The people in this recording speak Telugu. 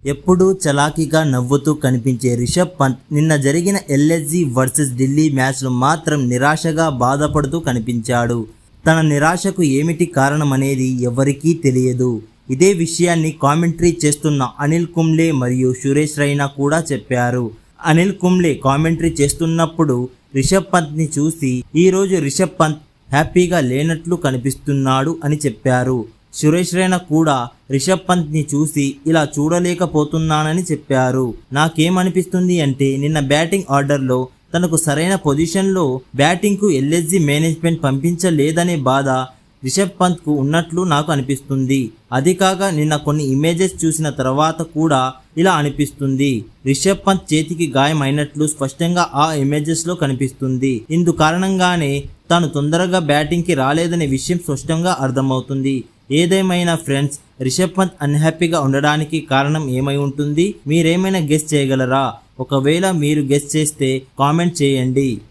ఎప్పుడూ చలాకీగా నవ్వుతూ కనిపించే రిషబ్ పంత్ నిన్న జరిగిన ఎల్ఎస్జీ వర్సెస్ ఢిల్లీ మ్యాచ్లో మాత్రం నిరాశగా బాధపడుతూ కనిపించాడు. తన నిరాశకు ఏమిటి కారణమనేది ఎవరికీ తెలియదు. ఇదే విషయాన్ని కామెంటరీ చేస్తున్న అనిల్ కుంబ్లే మరియు సురేష్ రైనా కూడా చెప్పారు. అనిల్ కుంబ్లే కామెంటరీ చేస్తున్నప్పుడు రిషబ్ పంత్ని చూసి ఈరోజు రిషబ్ పంత్ హ్యాపీగా లేనట్లు కనిపిస్తున్నాడు అని చెప్పారు. సురేష్ రైనా కూడా రిషబ్ పంత్ని చూసి ఇలా చూడలేకపోతున్నానని చెప్పారు. నాకేమనిపిస్తుంది అంటే నిన్న బ్యాటింగ్ ఆర్డర్లో తనకు సరైన పొజిషన్లో బ్యాటింగ్కు ఎల్ఎస్జీ మేనేజ్మెంట్ పంపించలేదనే బాధ రిషబ్ పంత్కు ఉన్నట్లు నాకు అనిపిస్తుంది. అది కాక నిన్న కొన్ని ఇమేజెస్ చూసిన తర్వాత కూడా ఇలా అనిపిస్తుంది. రిషబ్ పంత్ చేతికి గాయం అయినట్లు స్పష్టంగా ఆ ఇమేజెస్లో కనిపిస్తుంది. ఇందు కారణంగానే తాను తొందరగా బ్యాటింగ్కి రాలేదనే విషయం స్పష్టంగా అర్థమవుతుంది. ఏదేమైనా ఫ్రెండ్స్, రిషబ్ పంత్ అన్హ్యాపీగా ఉండడానికి కారణం ఏమై ఉంటుంది? మీరేమైనా గెస్ చేయగలరా? ఒకవేళ మీరు గెస్ చేస్తే కామెంట్ చేయండి.